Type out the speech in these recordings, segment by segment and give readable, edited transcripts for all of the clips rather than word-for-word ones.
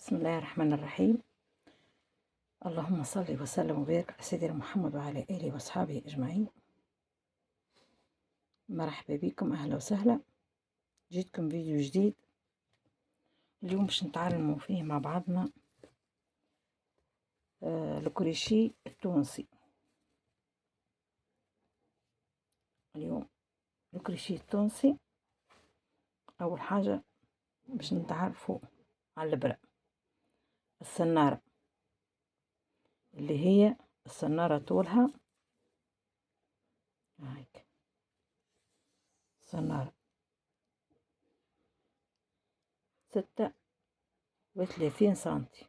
بسم الله الرحمن الرحيم. اللهم صل وسلم وبارك على سيدنا محمد وعلى آله وأصحابه أجمعين. مرحبا بكم، أهلا وسهلا. جيتكم فيديو جديد اليوم باش نتعلموا فيه مع بعضنا الكروشيه التونسي. اليوم الكروشيه التونسي، أول حاجة باش نتعرفوا على الإبرة السنارة، اللي هي السنارة طولها هيك، سنارة 36 سنتي.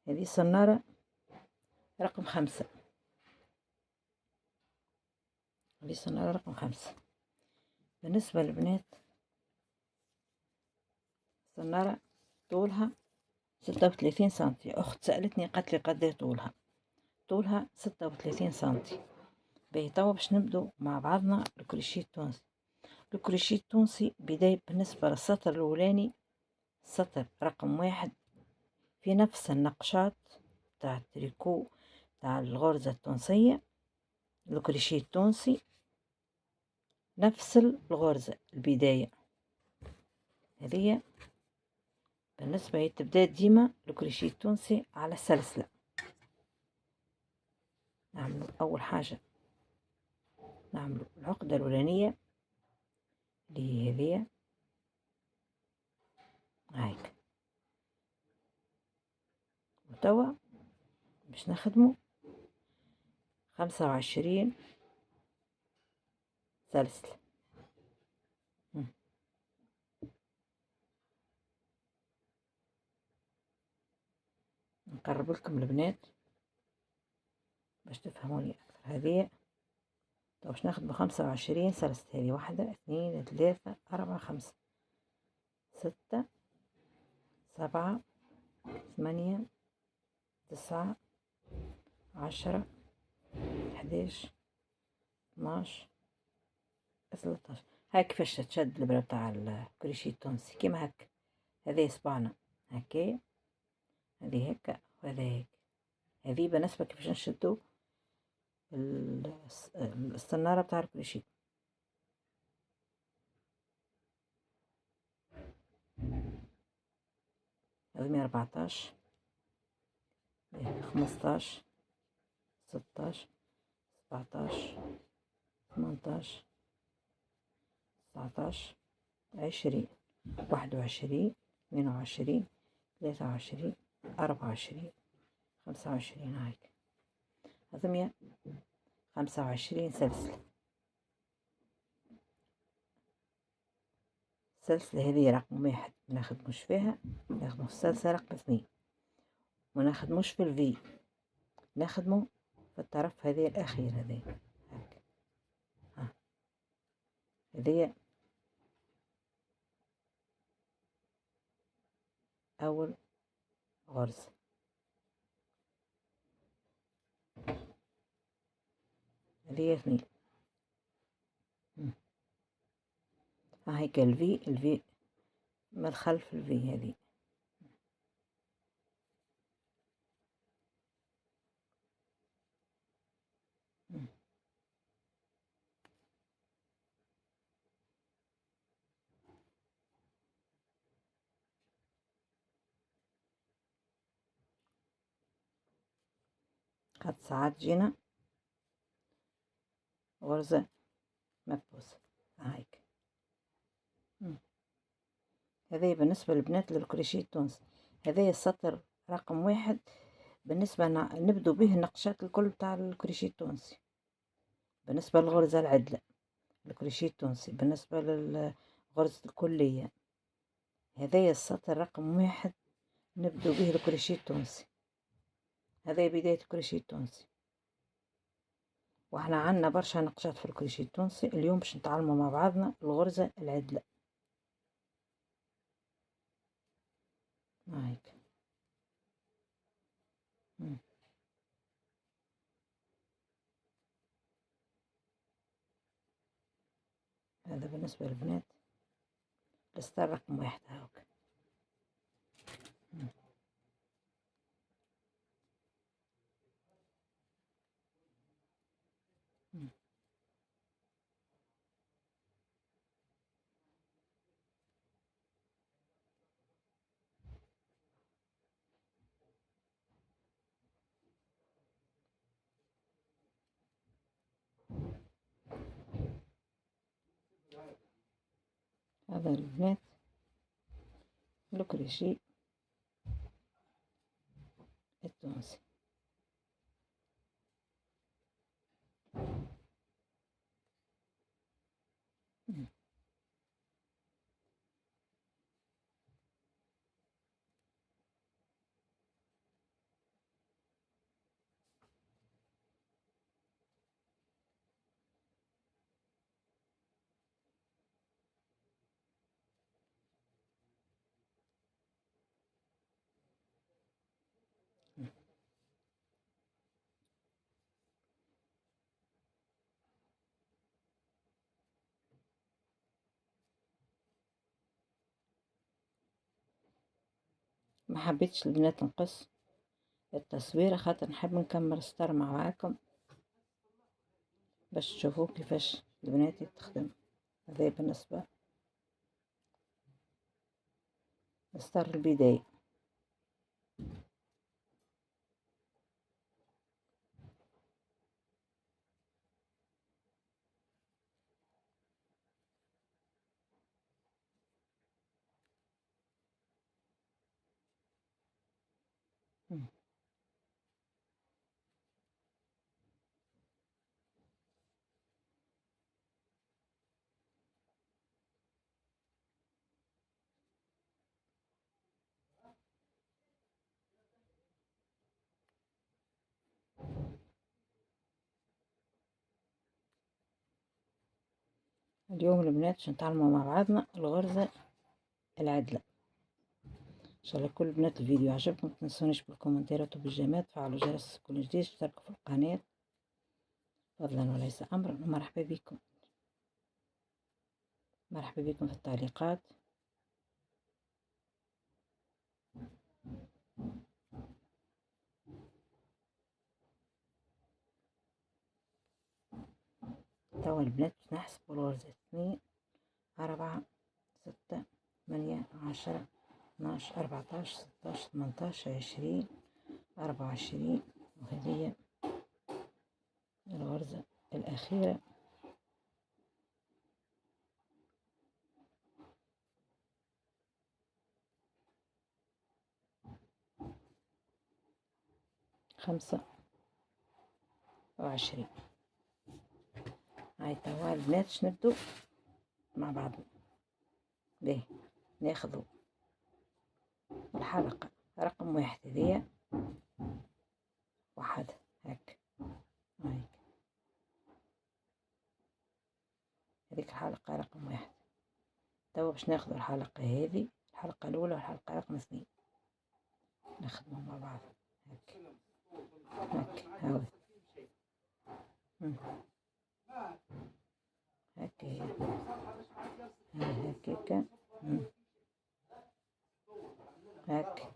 هذه السنارة رقم 5. هذه السنارة رقم 5. بالنسبة للبنات، السنارة طولها 36 سنتي. أخت سألتني قالت لي قد طولها 36 سنتي. باهي توا باش نبدو مع بعضنا الكروشيه التونسي. الكروشيه التونسي بداية بالنسبة للسطر الأولاني، سطر رقم 1، في نفس النقشات تاع التريكو تاع الغرزة التونسية. الكروشيه التونسي نفس الغرزة البداية هذه. بالنسبة تبدأ ديما الكروشيه التونسي على السلسلة. نعملو أول حاجة، نعملو العقدة الأولانية اللي هي هذيا هايك، وتوا باش نخدمو 25 سلسلة. نقرب لكم البنات باش تفهموني أكثر. هذه تو باش نخدمو 25 سلسلة. هذه 1 2 3 4 5 6 7 8 9 10 11 12 13. هاك كيفاش تشد الإبرة تاع الكروشيه التونسي كيما هاك. هذه صبعنا هكايا، هذه هكا وهذا هيك. هذه بالنسبة كيفاش نشدو السنارة بتاع الكروشيه. هذه 114 15 16 17 18 19 20 21 22 23 24 25. هايك هذا 125 سلسلة. السلسلة هذه رقم 1 منخدموش فيها، نخدمو السلسلة رقم 2 منخدموش في الفي، نخدمو في الطرف هذه الأخير. هذه هاك، هذه أول غرزة. هذه 2. هيك الفي من الخلف الفي هذه. قد ساعات جينا غرزة مكبوسة هيك. هذه بالنسبة للبنات للكروشيه التونسي. هذا السطر رقم 1 بالنسبة نبدو به النقشات الكل بتاع الكروشيه التونسي. بالنسبة للغرزة العدلة الكروشيه التونسي، بالنسبة للغرزة الكلية، هذا السطر رقم 1 نبدو به الكروشيه التونسي. هذا بداية الكروشيه التونسي. واحنا عنا برشا نقشات في الكروشيه التونسي. اليوم باش نتعلموا مع بعضنا الغرزة العدلة هيك. هذا بالنسبة للبنات الستار رقم 1 هاك. هذا البنات الكروشيه التونسي. ما حبيتش البنات نقص التصوير خاطر نحب نكمل ستار معاكم باش تشوفوا كيفاش البنات تخدم. هذا بالنسبة لستار البداية. اليوم البنات باش نتعلموا مع بعضنا الغرزة العدلة. ان شاء الله كل بنات الفيديو عجبكم متنسونيش بالكومنتات وبالجيمات، فعلوا جرس كل جديد، اشتركوا في القناة فضلا وليس امرا. ومرحبا بكم، مرحبا بكم في التعليقات. توا البنات باش نحسبوا الغرزة 2 4 6 8 10 12 14 16 18 20 24. وهذه الغرزة الأخيرة. خمسة وعشرين. هاي توا البنات باش نبدو مع بعض. باهي ناخذوا الحلقة رقم 1 هذيا، واحد هاك، هاي هذيك الحلقة رقم 1. توا باش ناخذوا الحلقة هذه، الحلقة الأولى والحلقة رقم 2، نخدموا مع بعض هاك هاك هاوي هاك هي هاكيكا هاك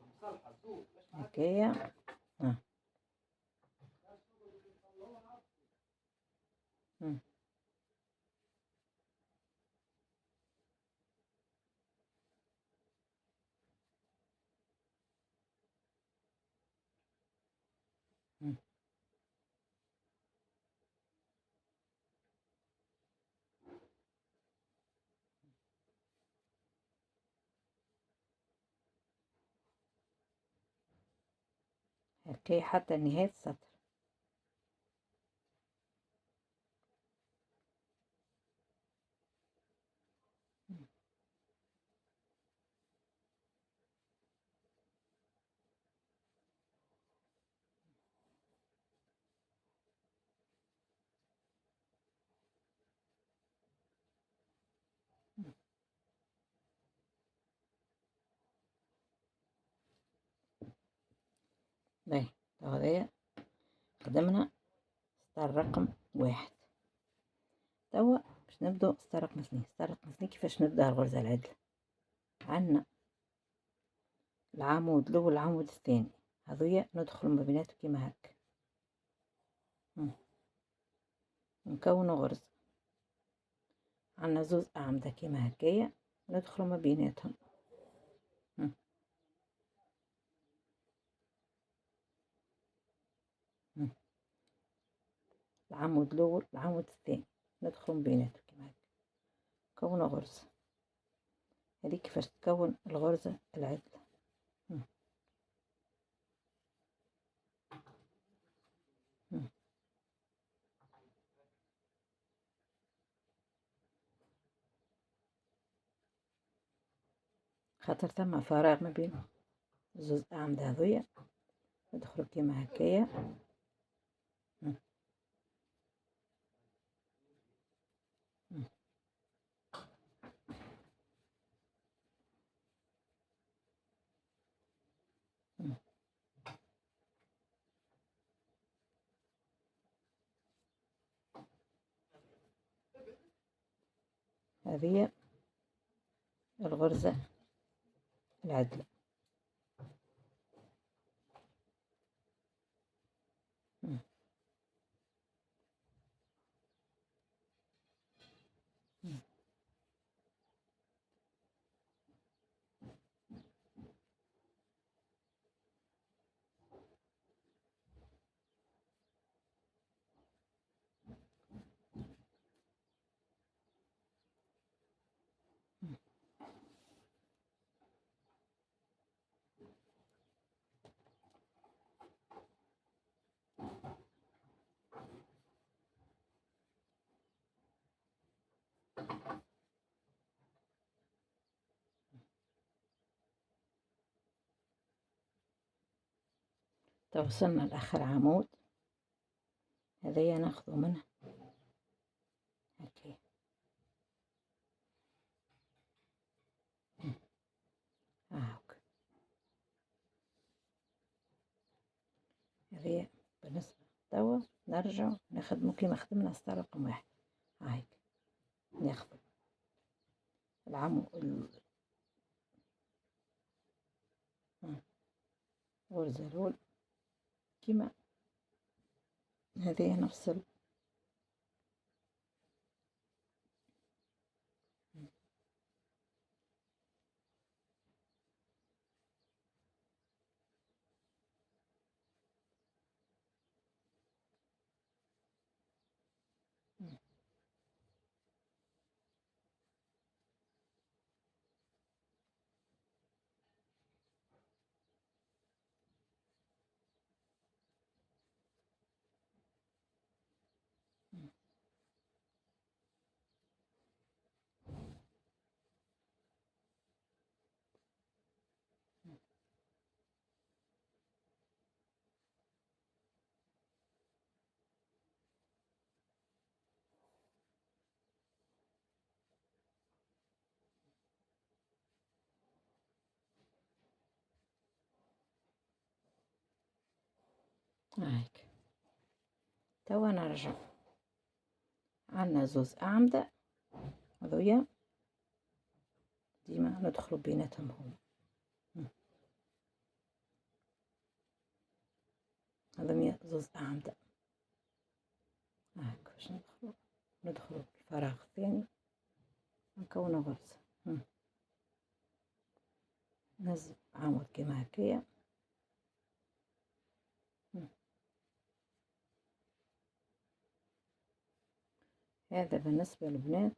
هاكيا ها. هاكي حتى نهاية السطر. باهي هذايا خدمنا ستار رقم 1. توا باش نبدو ستار رقم 2. ستار رقم 2 كيفاش نبدا الغرزة العدلة؟ عندنا العمود الأول والعمود الثاني، هذويا ندخل ما بيناتهم كيما هكا، نكونوا غرزة. عندنا زوز أعمدة كيما هكايا ندخلوا ما بيناتهم. العمود الأول العمود الثاني ندخل بيناتهم كما هكا، كونوا غرزة. هذه كيفاش تكون الغرزة العدلة. مم. مم. خاطر ثم فراغ ما بين زوز أعمدة هذويا، ندخلو كيما هكايا. مم. مم. مم. هذه الغرزة العدلة. مم. مم. تو وصلنا لآخر عمود، هذايا ناخذو منه هكايا. هاك هذايا بالنسبة. توا نرجع نخدمو كيما خدمنا ستار رقم واحد. هايك ناخذو الغرزة الأولى كيما هذايا نفصل. هايك توا نرجع عنا زوز أعمدة هذويا ديما ندخلو بيناتهم هما. هذا زوز أعمدة. هاك باش ندخلو الفراغ الثاني نكونو غرزة. نزل عمود كيما هكايا. هذا بالنسبة للبنات،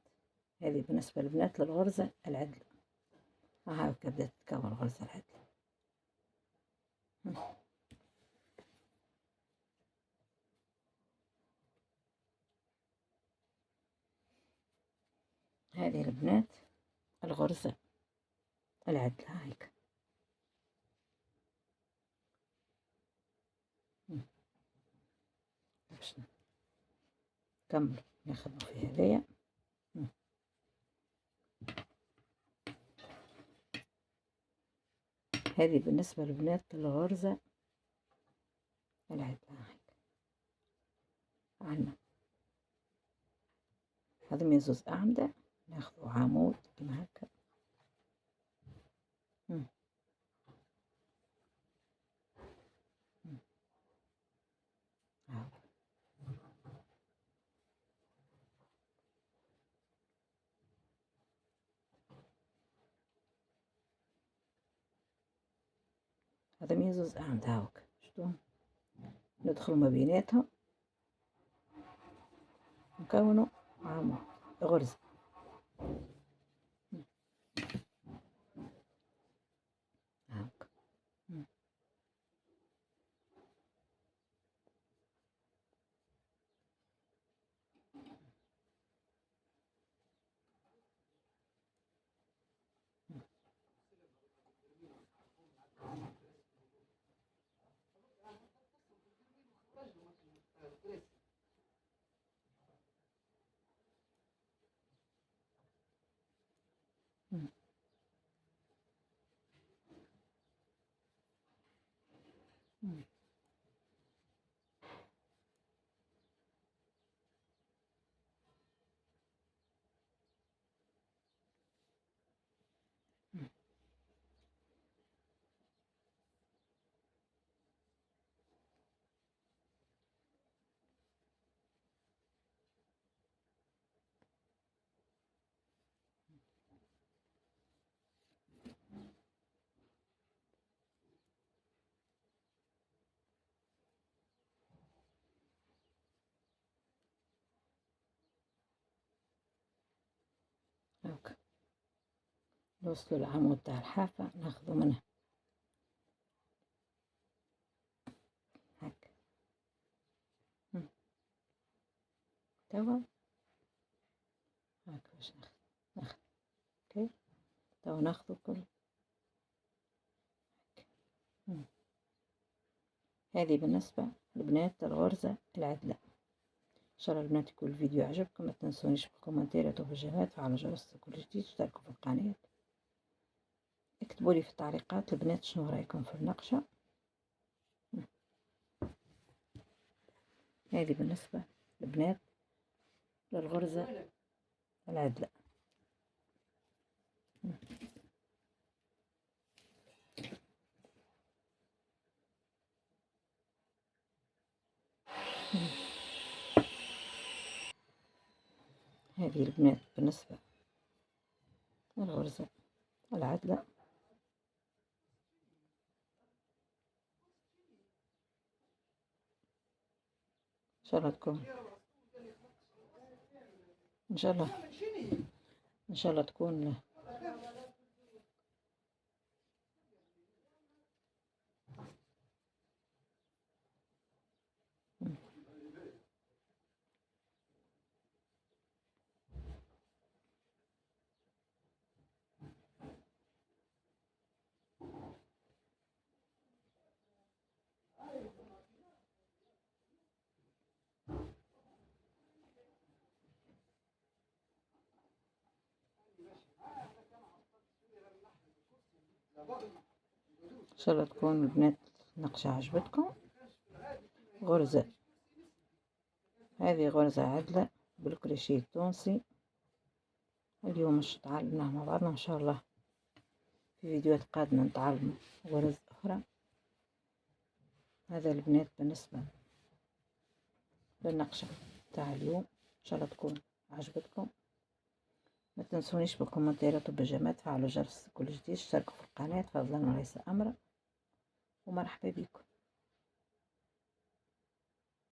هذه بالنسبة للبنات للغرزة العدلة. هاكا بدأت تتكون الغرزة العدلة. هذه البنات الغرزة العدلة. هايك باش نكمل نخدمو في هذايا. هذه بالنسبة للبنات الغرزة العدلة. هايك عنا هذا زوز أعمدة ناخذو عمود كيما هكا. هذا ميزوز أعمدة هاك شلون ندخل ما بيناتهم نكونوا عمود غرزة. مم. مم. هاكا نوصلوا العمود تاع الحافة ناخذوا منه هاكا. مم. توا هاكا باش ناخذ اوكي. توا ناخذوا كل هاكا. مم. هذه بالنسبة لبنات الغرزة العدلة. ان شاء الله البنات يكون الفيديو عجبكم، ما تنسونيش بالكومنتات وبالجيمات وعلى جرس كل جديد، اشتركوا في القناة، اكتبوا لي في التعليقات البنات شنو رايكم في النقشة. هذه بالنسبة لبنات للغرزة العدلة. هذه البنات بالنسبة للغرزة العدلة. ان شاء الله تكون ان شاء الله ان شاء الله تكون ان شاء الله تكون البنات النقشة عجبتكم. غرزة، هذه غرزة عدلة بالكروشيه التونسي. اليوم مش تعلمناها مع بعضنا، ان شاء الله في فيديوهات قادمة نتعلم غرز اخرى. هذا البنات بالنسبة للنقشة تاع اليوم، ان شاء الله تكون عجبتكم. ما تنسونيش بالكومنتات وبالجيمات، فعلوا جرس كل جديد، اشتركوا في القناة فضلا وليس امرا، ومرحبا بكم.